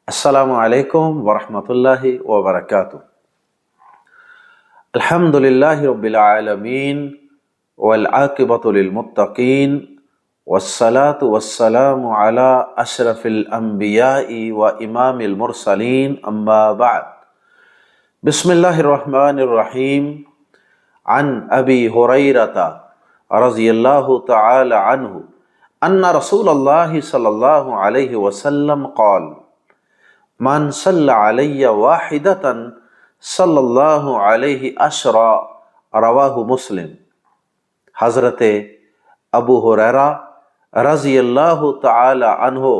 السلام علیکم ورحمۃ اللہ وبرکاتہ۔ الحمد للہ رب العالمین والعاقبۃ للمتقین والصلاة والسلام علی اشرف الانبیاء وامام المرسلین اما بعد۔ بسم اللہ الرحمن الرحیم۔ عن ابی ہریرہ رضی اللہ تعالی عنہ ان رسول اللہ صلی اللہ علیہ وسلم قال من صلی علی واحدۃ صلی اللہ علیہ عشرا، رواہ مسلم۔ حضرت ابو ہریرہ رضی اللہ تعالی عنہ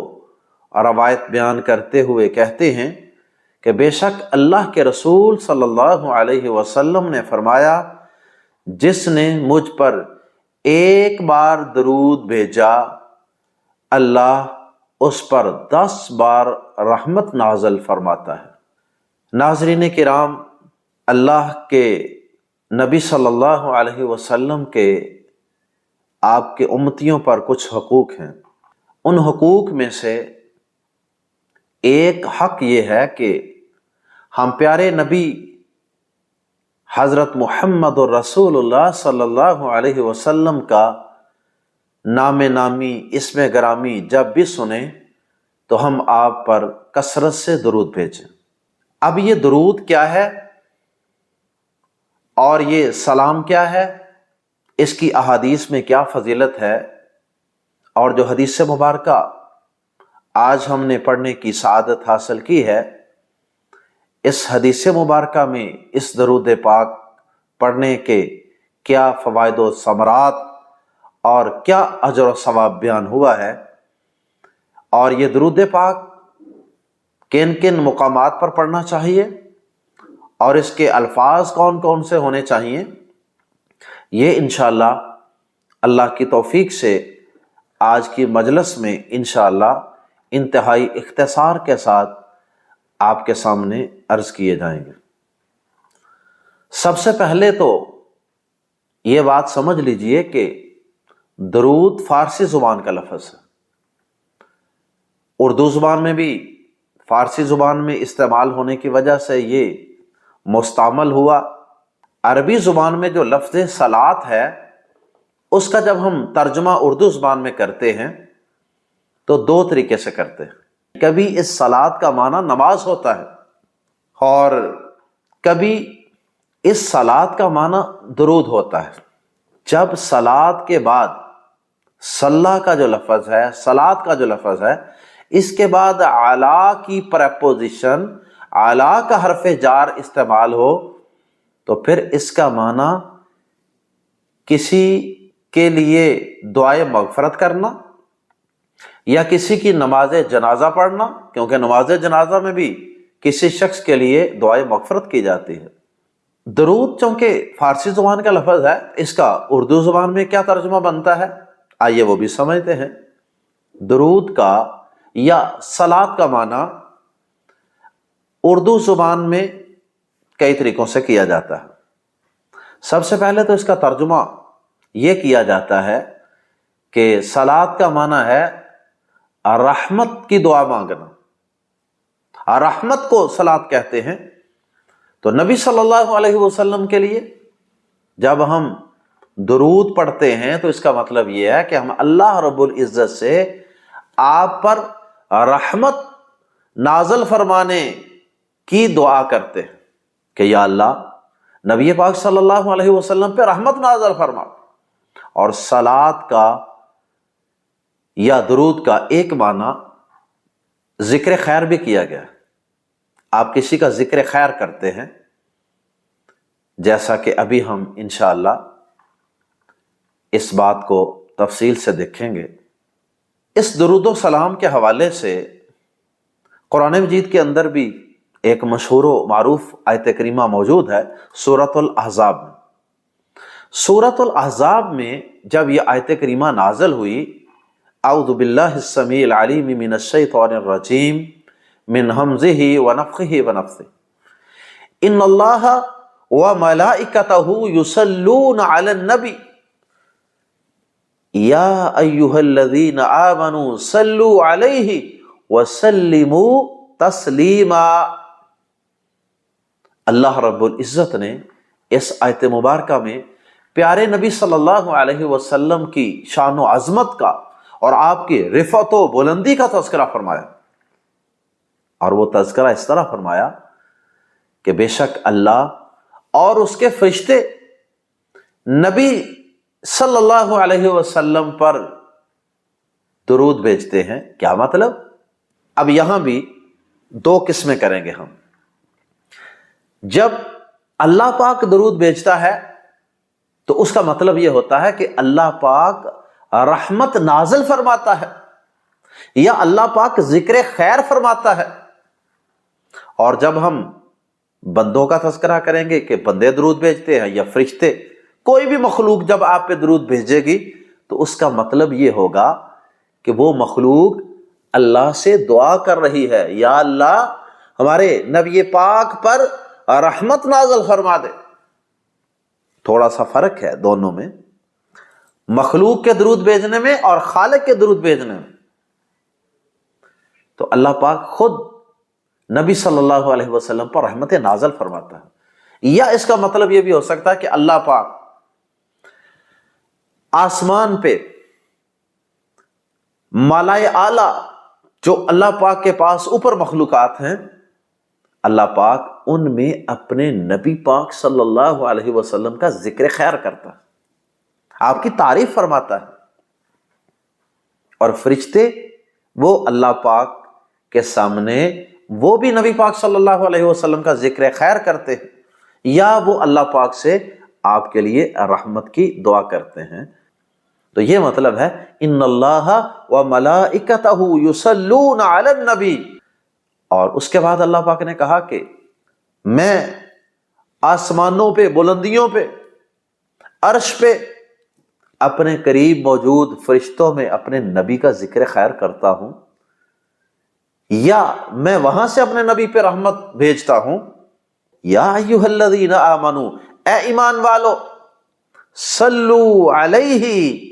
روایت بیان کرتے ہوئے کہتے ہیں کہ بے شک اللہ کے رسول صلی اللہ علیہ وسلم نے فرمایا، جس نے مجھ پر ایک بار درود بھیجا اللہ اس پر 10 بار رحمت نازل فرماتا ہے۔ ناظرین کرام، اللہ کے نبی صلی اللہ علیہ وسلم کے آپ کے امتیوں پر کچھ حقوق ہیں۔ ان حقوق میں سے ایک حق یہ ہے کہ ہم پیارے نبی حضرت محمد الرسول اللہ صلی اللہ علیہ وسلم کا نام نامی اسم گرامی جب بھی سنیں تو ہم آپ پر کثرت سے درود بھیجیں۔ اب یہ درود کیا ہے اور یہ سلام کیا ہے، اس کی احادیث میں کیا فضیلت ہے، اور جو حدیث مبارکہ آج ہم نے پڑھنے کی سعادت حاصل کی ہے، اس حدیث مبارکہ میں اس درود پاک پڑھنے کے کیا فوائد و ثمرات اور کیا اجر و ثواب بیان ہوا ہے، اور یہ درود پاک کن کن مقامات پر پڑھنا چاہیے اور اس کے الفاظ کون کون سے ہونے چاہیے، یہ انشاءاللہ اللہ کی توفیق سے آج کی مجلس میں انشاءاللہ انتہائی اختصار کے ساتھ آپ کے سامنے عرض کیے جائیں گے۔ سب سے پہلے تو یہ بات سمجھ لیجئے کہ درود فارسی زبان کا لفظ ہے۔ اردو زبان میں بھی فارسی زبان میں استعمال ہونے کی وجہ سے یہ مستعمل ہوا۔ عربی زبان میں جو لفظ صلاۃ ہے، اس کا جب ہم ترجمہ اردو زبان میں کرتے ہیں تو 2 طریقے سے کرتے ہیں۔ کبھی اس صلاۃ کا معنی نماز ہوتا ہے، اور کبھی اس صلاۃ کا معنی درود ہوتا ہے۔ جب صلاۃ کے بعد صلی کا جو لفظ ہے، صلاۃ کا جو لفظ ہے، اس کے بعد اعلیٰ کی پریپوزیشن، اعلیٰ کا حرف جار استعمال ہو تو پھر اس کا معنی کسی کے لیے دعائے مغفرت کرنا یا کسی کی نماز جنازہ پڑھنا، کیونکہ نماز جنازہ میں بھی کسی شخص کے لیے دعائے مغفرت کی جاتی ہے۔ درود چونکہ فارسی زبان کا لفظ ہے، اس کا اردو زبان میں کیا ترجمہ بنتا ہے، آئیے وہ بھی سمجھتے ہیں۔ درود کا یا صلاۃ کا معنی اردو زبان میں کئی طریقوں سے کیا جاتا ہے۔ سب سے پہلے تو اس کا ترجمہ یہ کیا جاتا ہے کہ صلاۃ کا معنی ہے رحمت کی دعا مانگنا، رحمت کو صلاۃ کہتے ہیں۔ تو نبی صلی اللہ علیہ وسلم کے لیے جب ہم درود پڑھتے ہیں تو اس کا مطلب یہ ہے کہ ہم اللہ رب العزت سے آپ پر رحمت نازل فرمانے کی دعا کرتے ہیں کہ یا اللہ نبی پاک صلی اللہ علیہ وسلم پہ رحمت نازل فرما۔ اور صلاۃ کا یا درود کا ایک معنی ذکر خیر بھی کیا گیا ہے۔ آپ کسی کا ذکر خیر کرتے ہیں، جیسا کہ ابھی ہم انشاءاللہ اس بات کو تفصیل سے دیکھیں گے۔ اس درود و سلام کے حوالے سے قرآن مجید کے اندر بھی ایک مشہور و معروف آیت کریمہ موجود ہے، سورۃ الاحزاب میں۔ سورۃ الاحزاب میں جب یہ آیت کریمہ نازل ہوئی، اعوذ باللہ السمیع العلیم من الشیطان الرجیم من ہمزہ ونفخہ ونفثہ ان اللہ وملائکتہ یصلون علی النبی یا ایہا الذین آمنوا صلوا علیہ وسلموا تسلیما۔ اللہ رب العزت نے اس آیت مبارکہ میں پیارے نبی صلی اللہ علیہ وسلم کی شان و عظمت کا اور آپ کی رفعت و بلندی کا تذکرہ فرمایا، اور وہ تذکرہ اس طرح فرمایا کہ بے شک اللہ اور اس کے فرشتے نبی صلی اللہ علیہ وسلم پر درود بھیجتے ہیں۔ کیا مطلب؟ اب یہاں بھی دو قسمیں کریں گے ہم۔ جب اللہ پاک درود بھیجتا ہے تو اس کا مطلب یہ ہوتا ہے کہ اللہ پاک رحمت نازل فرماتا ہے یا اللہ پاک ذکر خیر فرماتا ہے۔ اور جب ہم بندوں کا تذکرہ کریں گے کہ بندے درود بھیجتے ہیں یا فرشتے، کوئی بھی مخلوق جب آپ پہ درود بھیجے گی تو اس کا مطلب یہ ہوگا کہ وہ مخلوق اللہ سے دعا کر رہی ہے، یا اللہ ہمارے نبی پاک پر رحمت نازل فرما دے۔ تھوڑا سا فرق ہے دونوں میں، مخلوق کے درود بھیجنے میں اور خالق کے درود بھیجنے میں۔ تو اللہ پاک خود نبی صلی اللہ علیہ وسلم پر رحمت نازل فرماتا ہے، یا اس کا مطلب یہ بھی ہو سکتا ہے کہ اللہ پاک آسمان پہ ملائے اعلیٰ جو اللہ پاک کے پاس اوپر مخلوقات ہیں، اللہ پاک ان میں اپنے نبی پاک صلی اللہ علیہ وسلم کا ذکر خیر کرتا ہے، آپ کی تعریف فرماتا ہے، اور فرشتے وہ اللہ پاک کے سامنے وہ بھی نبی پاک صلی اللہ علیہ وسلم کا ذکر خیر کرتے ہیں، یا وہ اللہ پاک سے آپ کے لیے رحمت کی دعا کرتے ہیں۔ تو یہ مطلب ہے ان اللہ وملائکتہ یصلون علی النبی۔ اور اس کے بعد اللہ پاک نے کہا کہ میں آسمانوں پہ، بلندیوں پہ، عرش پہ اپنے قریب موجود فرشتوں میں اپنے نبی کا ذکر خیر کرتا ہوں، یا میں وہاں سے اپنے نبی پہ رحمت بھیجتا ہوں۔ یا ایھا الذین آمنوا، اے ایمان والو، صلو علیہ،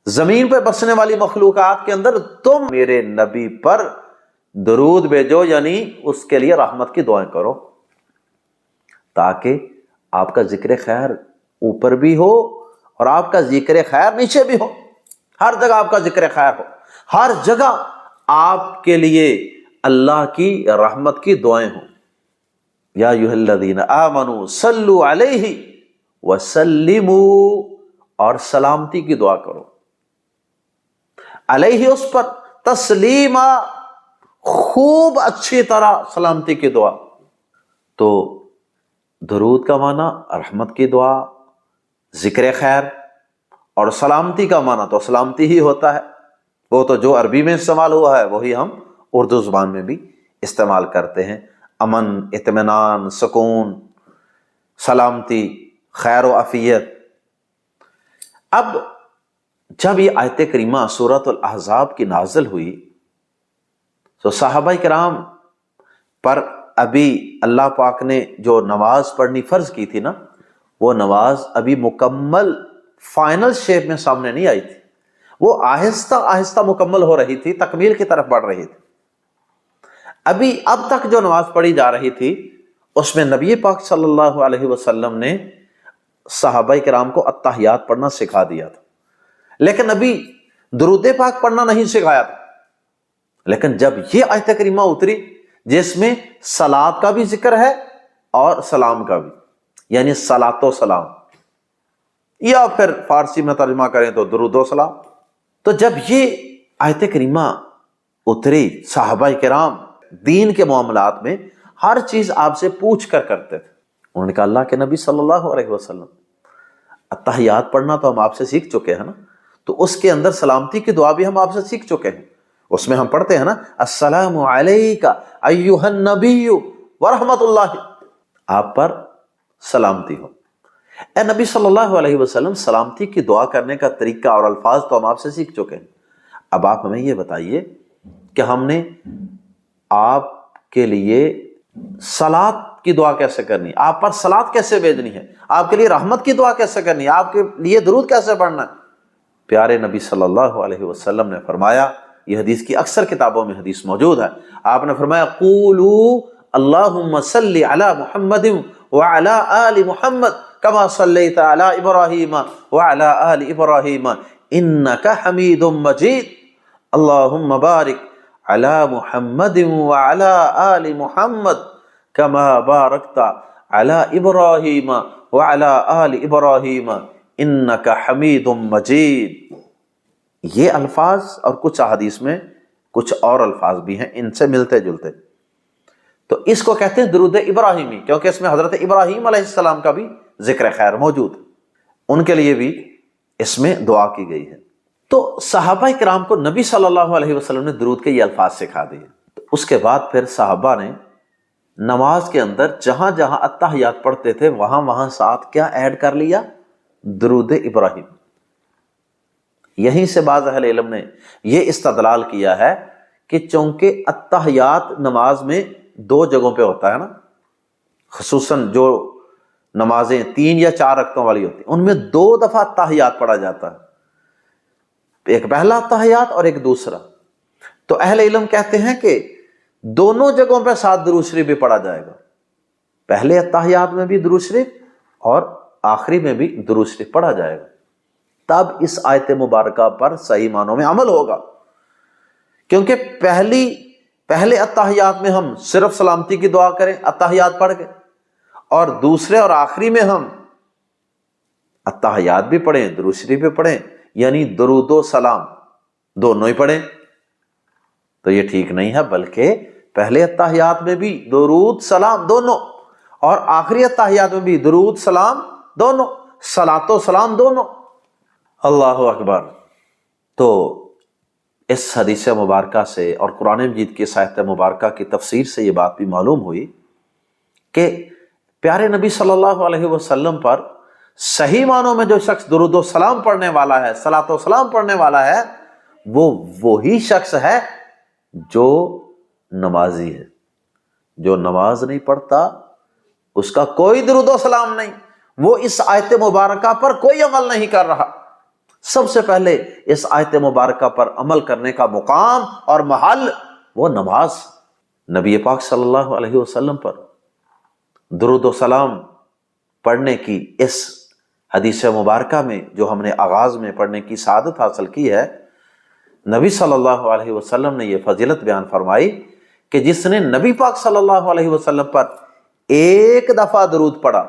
زمین پہ بسنے والی مخلوقات کے اندر تم میرے نبی پر درود بھیجو، یعنی اس کے لیے رحمت کی دعائیں کرو، تاکہ آپ کا ذکر خیر اوپر بھی ہو اور آپ کا ذکر خیر نیچے بھی ہو، ہر جگہ آپ کا ذکر خیر ہو، ہر جگہ آپ کے لیے اللہ کی رحمت کی دعائیں ہوں۔ یا ایھا الذین آمنوا صلوا علیہ وسلموا، اور سلامتی کی دعا کرو، علیہ اس پر، تسلیما خوب اچھی طرح سلامتی کی دعا۔ تو درود کا معنی رحمت کی دعا، ذکر خیر، اور سلامتی کا معنی تو سلامتی ہی ہوتا ہے، وہ تو جو عربی میں استعمال ہوا ہے وہی ہم اردو زبان میں بھی استعمال کرتے ہیں، امن، اطمینان، سکون، سلامتی، خیر و عافیت۔ اب جب یہ آیت کریمہ سورۃ الاحزاب کی نازل ہوئی تو صحابہ کرام پر ابھی اللہ پاک نے جو نماز پڑھنی فرض کی تھی نا، وہ نماز ابھی مکمل فائنل شیپ میں سامنے نہیں آئی تھی، وہ آہستہ آہستہ مکمل ہو رہی تھی، تکمیل کی طرف بڑھ رہی تھی۔ ابھی اب تک جو نماز پڑھی جا رہی تھی اس میں نبی پاک صلی اللہ علیہ وسلم نے صحابہ کرام کو التحیات پڑھنا سکھا دیا تھا، لیکن ابھی درود پاک پڑھنا نہیں سکھایا تھا۔ لیکن جب یہ آیت کریمہ اتری جس میں صلاۃ کا بھی ذکر ہے اور سلام کا بھی، یعنی صلاۃ و سلام، یا پھر فارسی میں ترجمہ کریں تو درود و سلام، تو جب یہ آیت کریمہ اتری، صحابہ کرام دین کے معاملات میں ہر چیز آپ سے پوچھ کر کرتے تھے۔ انہوں نے کہا اللہ کے نبی صلی اللہ علیہ وسلم، التحیات پڑھنا تو ہم آپ سے سیکھ چکے ہیں نا، تو اس کے اندر سلامتی کی دعا بھی ہم آپ سے سیکھ چکے ہیں، اس میں ہم پڑھتے ہیں نا السلام علیک ایھا النبی ورحمۃ اللہ، آپ پر سلامتی ہو۔ اے نبی صلی اللہ علیہ وسلم، سلامتی کی دعا کرنے کا طریقہ اور الفاظ تو ہم آپ سے سیکھ چکے ہیں، اب آپ ہمیں یہ بتائیے کہ ہم نے آپ کے لیے صلاۃ کی دعا کیسے کرنی، آپ پر صلاۃ کیسے بھیجنی ہے، آپ کے لیے رحمت کی دعا کیسے کرنی ہے، آپ کے لیے درود کیسے پڑھنا ہے۔ پیارے نبی صلی اللہ علیہ وسلم نے فرمایا یہ حدیث کی اکثر کتابوں میں حدیث موجود ہے. آپ نے فرمایا قولو اللہم صلی علی محمد وعلی آل محمد کما صلیت علی ابراہیم وعلی آل ابراہیم انک حمید مجید اللہم بارک علی محمد وعلی آل محمد کما بارکت علی ابراہیم وعلی آل ابراہیم انک حمید مجید. یہ الفاظ اور کچھ احادیث میں کچھ اور الفاظ بھی ہیں ان سے ملتے جلتے. تو اس کو کہتے ہیں درود ابراہیمی، کیونکہ اس میں حضرت ابراہیم علیہ السلام کا بھی ذکر خیر موجود ہے، ان کے لیے بھی اس میں دعا کی گئی ہے. تو صحابہ کرام کو نبی صلی اللہ علیہ وسلم نے درود کے یہ الفاظ سکھا دیے. تو اس کے بعد پھر صحابہ نے نماز کے اندر جہاں جہاں اتحیات پڑھتے تھے وہاں وہاں ساتھ کیا ایڈ کر لیا؟ درود ابراہیم. یہیں سے بعض اہل علم نے یہ استدلال کیا ہے کہ چونکہ اتحیات نماز میں دو جگہوں پہ ہوتا ہے نا، خصوصاً جو نمازیں 3 یا 4 رکعتوں والی ہوتی ہیں ان میں 2 دفعہ اتحیات پڑھا جاتا ہے، ایک پہلا اتحیات اور ایک دوسرا. تو اہل علم کہتے ہیں کہ دونوں جگہوں پہ ساتھ درود شریف بھی پڑھا جائے گا، پہلے اتحیات میں بھی درود شریف اور آخری میں بھی درود شریف پڑھا جائے گا. تب اس آیت مبارکہ پر صحیح معنوں میں عمل ہوگا، کیونکہ پہلے اتحیات میں ہم صرف سلامتی کی دعا کریں اتحیات پڑھ کے، اور دوسرے اور آخری میں ہم اتحیات بھی پڑھیں درود شریف بھی پڑھیں، یعنی درود و سلام دونوں ہی پڑھیں. تو یہ ٹھیک نہیں ہے، بلکہ پہلے اتحیات میں بھی درود سلام دونوں اور آخری اتحیات میں بھی درود سلام دونوں، صلاۃ و سلام دونوں. اللہ اکبر. تو اس حدیث مبارکہ سے اور قرآن مجید کی آیت مبارکہ کی تفسیر سے یہ بات بھی معلوم ہوئی کہ پیارے نبی صلی اللہ علیہ وسلم پر صحیح معنوں میں جو شخص درود و سلام پڑھنے والا ہے، صلاۃ و سلام پڑھنے والا ہے، وہ وہی شخص ہے جو نمازی ہے. جو نماز نہیں پڑھتا اس کا کوئی درود و سلام نہیں، وہ اس آیت مبارکہ پر کوئی عمل نہیں کر رہا. سب سے پہلے اس آیت مبارکہ پر عمل کرنے کا مقام اور محل وہ نماز. نبی پاک صلی اللہ علیہ وسلم پر درود و سلام پڑھنے کی اس حدیث مبارکہ میں جو ہم نے آغاز میں پڑھنے کی سعادت حاصل کی ہے، نبی صلی اللہ علیہ وسلم نے یہ فضیلت بیان فرمائی کہ جس نے نبی پاک صلی اللہ علیہ وسلم پر ایک دفعہ درود پڑھا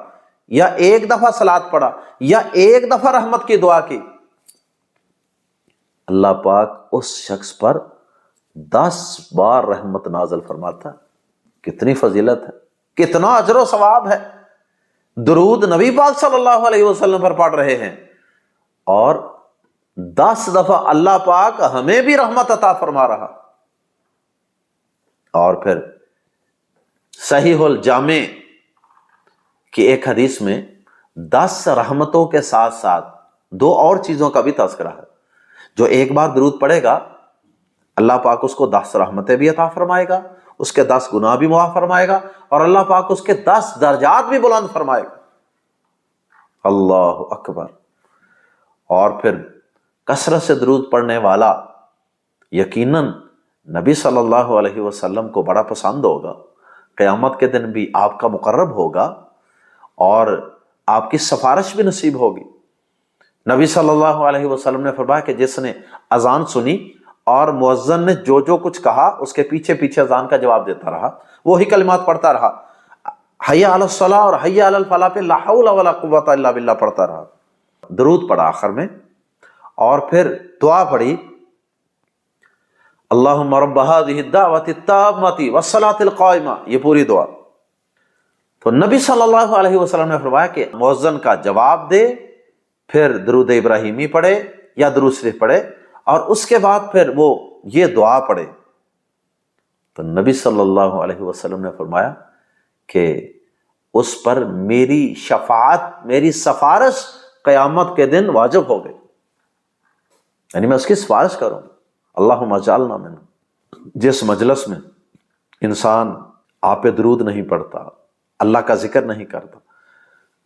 یا ایک دفعہ صلات پڑھا یا ایک دفعہ رحمت کی دعا کی، اللہ پاک اس شخص پر 10 بار رحمت نازل فرماتا ہے. کتنی فضیلت ہے، کتنا اجر و ثواب ہے. درود نبی پاک صلی اللہ علیہ وسلم پر پڑھ رہے ہیں اور 10 دفعہ اللہ پاک ہمیں بھی رحمت عطا فرما رہا. اور پھر صحیح الجامع کی ایک حدیث میں 10 رحمتوں کے ساتھ ساتھ 2 اور چیزوں کا بھی تذکرہ ہے. جو ایک بار درود پڑھے گا اللہ پاک اس کو 10 رحمتیں بھی عطا فرمائے گا، اس کے 10 گناہ بھی معاف فرمائے گا، اور اللہ پاک اس کے 10 درجات بھی بلند فرمائے گا. اللہ اکبر. اور پھر کثرت سے درود پڑھنے والا یقیناً نبی صلی اللہ علیہ وسلم کو بڑا پسند ہوگا، قیامت کے دن بھی آپ کا مقرب ہوگا اور آپ کی سفارش بھی نصیب ہوگی. نبی صلی اللہ علیہ وسلم نے فرمایا کہ جس نے اذان سنی اور مؤذن نے جو جو کچھ کہا اس کے پیچھے پیچھے اذان کا جواب دیتا رہا، وہی کلمات پڑھتا رہا، حی علی الصلاۃ اور حی علی الفلاح پہ لا حول ولا قوۃ الا باللہ پڑھتا رہا، درود پڑھا آخر میں، اور پھر دعا پڑھی اللہم رب ہذہ الدعوۃ التامۃ والصلاۃ القائمہ، یہ پوری دعا. تو نبی صلی اللہ علیہ وسلم نے فرمایا کہ مؤذن کا جواب دے، پھر درود ابراہیمی پڑھے یا درود شریف پڑھے، اور اس کے بعد پھر وہ یہ دعا پڑھے. تو نبی صلی اللہ علیہ وسلم نے فرمایا کہ اس پر میری شفاعت، میری سفارش قیامت کے دن واجب ہو گئی، یعنی میں اس کی سفارش کروں. اللہم اجعلنا من. جس مجلس میں انسان آپ پہ درود نہیں پڑھتا، اللہ کا ذکر نہیں کرتا،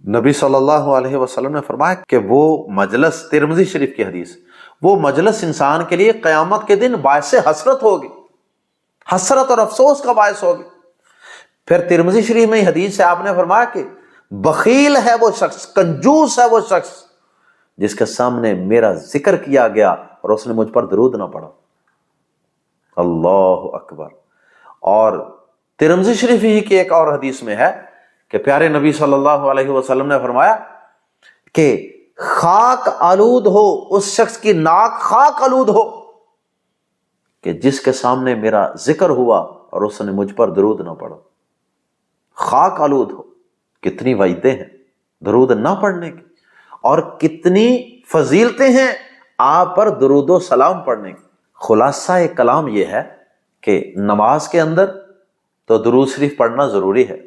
نبی صلی اللہ علیہ وسلم نے فرمایا کہ وہ مجلس، ترمذی شریف کی حدیث، وہ مجلس انسان کے لیے قیامت کے دن باعث حسرت ہوگی، حسرت اور افسوس کا باعث ہوگی۔ پھر ترمذی شریف میں حدیث سے آپ نے فرمایا کہ بخیل ہے وہ شخص، کنجوس ہے وہ شخص جس کے سامنے میرا ذکر کیا گیا اور اس نے مجھ پر درود نہ پڑھا۔ اللہ اکبر۔ اور ترمذی شریف ہی کی ایک اور حدیث میں ہے کہ پیارے نبی صلی اللہ علیہ وسلم نے فرمایا کہ خاک آلود ہو اس شخص کی ناک، خاک آلود ہو کہ جس کے سامنے میرا ذکر ہوا اور اس نے مجھ پر درود نہ پڑھا۔ خاک آلود ہو۔ کتنی وعیدیں ہیں درود نہ پڑھنے کی، اور کتنی فضیلتیں ہیں آپ پر درود و سلام پڑھنے کی۔ خلاصہ کلام یہ ہے کہ نماز کے اندر تو درود شریف پڑھنا ضروری ہے۔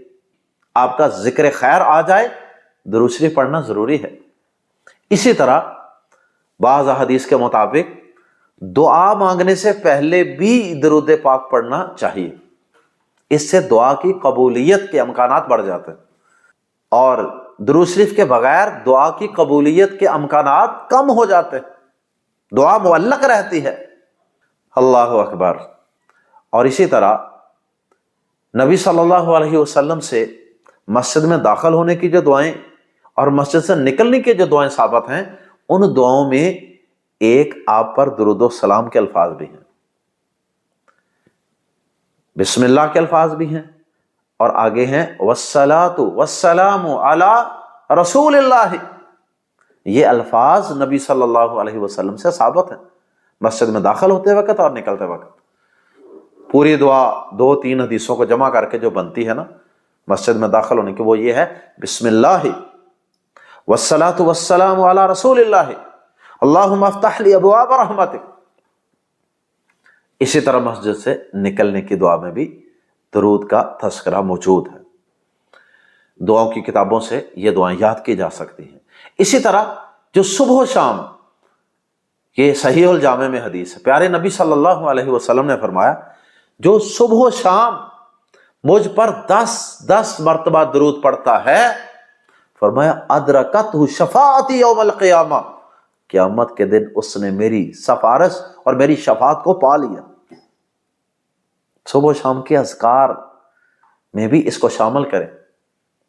آپ کا ذکر خیر آ جائے درود شریف پڑھنا ضروری ہے۔ اسی طرح بعض احادیث کے مطابق دعا مانگنے سے پہلے بھی درود پاک پڑھنا چاہیے، اس سے دعا کی قبولیت کے امکانات بڑھ جاتے ہیں، اور درود شریف کے بغیر دعا کی قبولیت کے امکانات کم ہو جاتے ہیں، دعا معلق رہتی ہے۔ اللہ اکبر۔ اور اسی طرح نبی صلی اللہ علیہ وسلم سے مسجد میں داخل ہونے کی جو دعائیں اور مسجد سے نکلنے کی جو دعائیں ثابت ہیں، ان دعاؤں میں ایک آپ پر درود و سلام کے الفاظ بھی ہیں، بسم اللہ کے الفاظ بھی ہیں، اور آگے ہیں والصلاۃ والسلام علی رسول اللہ۔ یہ الفاظ نبی صلی اللہ علیہ وسلم سے ثابت ہیں مسجد میں داخل ہوتے وقت اور نکلتے وقت۔ پوری دعا 2-3 حدیثوں کو جمع کر کے جو بنتی ہے نا مسجد میں داخل ہونے کی، وہ یہ ہے بسم اللہ والصلاۃ والسلام علی رسول اللہ اللہم افتح لی ابواب رحمتک۔ اسی طرح مسجد سے نکلنے کی دعا میں بھی درود کا تذکرہ موجود ہے۔ دعاؤں کی کتابوں سے یہ دعائیں یاد کی جا سکتی ہیں۔ اسی طرح جو صبح و شام، یہ صحیح الجامع میں حدیث ہے، پیارے نبی صلی اللہ علیہ وسلم نے فرمایا جو صبح و شام مجھ پر 10 مرتبہ درود پڑھتا ہے، فرمایا ادرکتہ شفاعتی یوم القیامہ، قیامت کے دن اس نے میری سفارش اور میری شفاعت کو پا لیا۔ صبح و شام کے اذکار میں بھی اس کو شامل کریں۔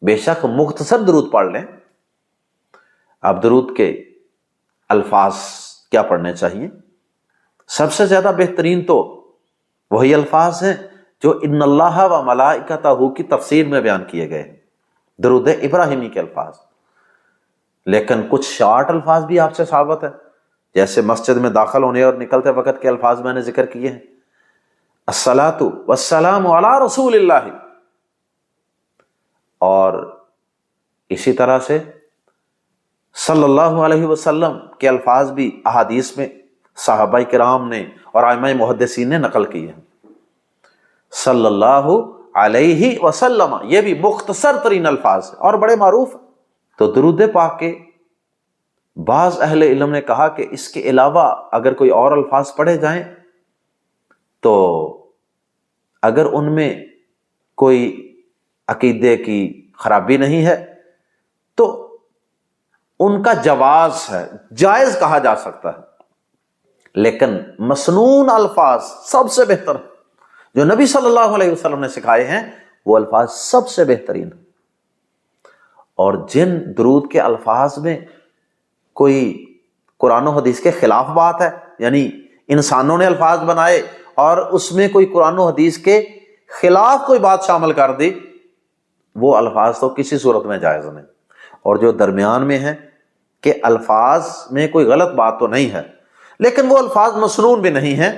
بے شک مختصر درود پڑھ لیں۔ اب درود کے الفاظ کیا پڑھنے چاہیے؟ سب سے زیادہ بہترین تو وہی الفاظ ہیں جو ان اللہ و ملائکتہ کی تفسیر میں بیان کیے گئے ہیں، درود ابراہیمی کے الفاظ۔ لیکن کچھ شارٹ الفاظ بھی آپ سے ثابت ہے، جیسے مسجد میں داخل ہونے اور نکلتے وقت کے الفاظ میں نے ذکر کیے ہیں، الصلاۃ والسلام علی رسول اللہ، اور اسی طرح سے صلی اللہ علیہ وسلم کے الفاظ بھی احادیث میں صحابہ کرام نے اور ائمہ محدثین نے نقل کیے ہیں۔ صلی اللہ علیہ وسلم، یہ بھی مختصر ترین الفاظ ہیں اور بڑے معروف ہیں۔ تو درود پاک کے بعض اہل علم نے کہا کہ اس کے علاوہ اگر کوئی اور الفاظ پڑھے جائیں تو اگر ان میں کوئی عقیدے کی خرابی نہیں ہے تو ان کا جواز ہے، جائز کہا جا سکتا ہے۔ لیکن مسنون الفاظ سب سے بہتر ہیں، جو نبی صلی اللہ علیہ وسلم نے سکھائے ہیں وہ الفاظ سب سے بہترین ہیں۔ اور جن درود کے الفاظ میں کوئی قرآن و حدیث کے خلاف بات ہے، یعنی انسانوں نے الفاظ بنائے اور اس میں کوئی قرآن و حدیث کے خلاف کوئی بات شامل کر دی، وہ الفاظ تو کسی صورت میں جائز نہیں۔ اور جو درمیان میں ہے کہ الفاظ میں کوئی غلط بات تو نہیں ہے لیکن وہ الفاظ مسنون بھی نہیں ہیں،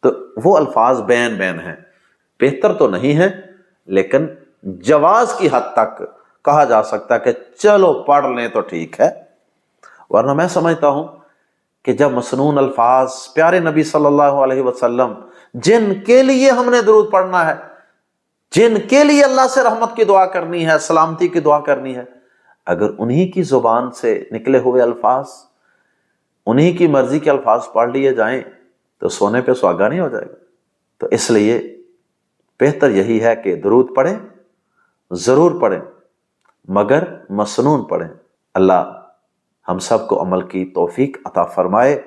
تو وہ الفاظ بین ہیں، بہتر تو نہیں ہے لیکن جواز کی حد تک کہا جا سکتا ہے کہ چلو پڑھ لیں تو ٹھیک ہے۔ ورنہ میں سمجھتا ہوں کہ جب مسنون الفاظ پیارے نبی صلی اللہ علیہ وسلم جن کے لیے ہم نے درود پڑھنا ہے، جن کے لیے اللہ سے رحمت کی دعا کرنی ہے، سلامتی کی دعا کرنی ہے، اگر انہی کی زبان سے نکلے ہوئے الفاظ، انہی کی مرضی کے الفاظ پڑھ لیے جائیں تو سونے پہ سہاگا نہیں ہو جائے گا۔ تو اس لیے بہتر یہی ہے کہ درود پڑھیں، ضرور پڑھیں، مگر مسنون پڑھیں۔ اللہ ہم سب کو عمل کی توفیق عطا فرمائے۔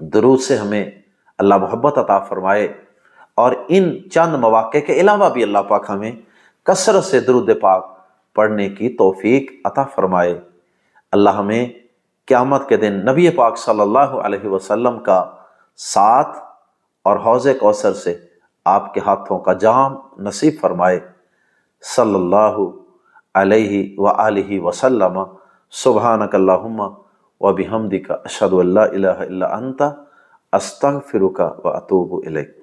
درود سے ہمیں اللہ محبت عطا فرمائے، اور ان چند مواقع کے علاوہ بھی اللہ پاک ہمیں کثرت سے درود پاک پڑھنے کی توفیق عطا فرمائے۔ اللہ ہمیں قیامت کے دن نبی پاک صلی اللہ علیہ وسلم کا ساتھ اور حوض کوثر سے آپ کے ہاتھوں کا جام نصیب فرمائے۔ صلی اللہ علیہ وآلہ وسلم۔ سبحانک اللہم وبحمدک، اشہد ان لا الہ الا انت، استغفرک واتوب الیک۔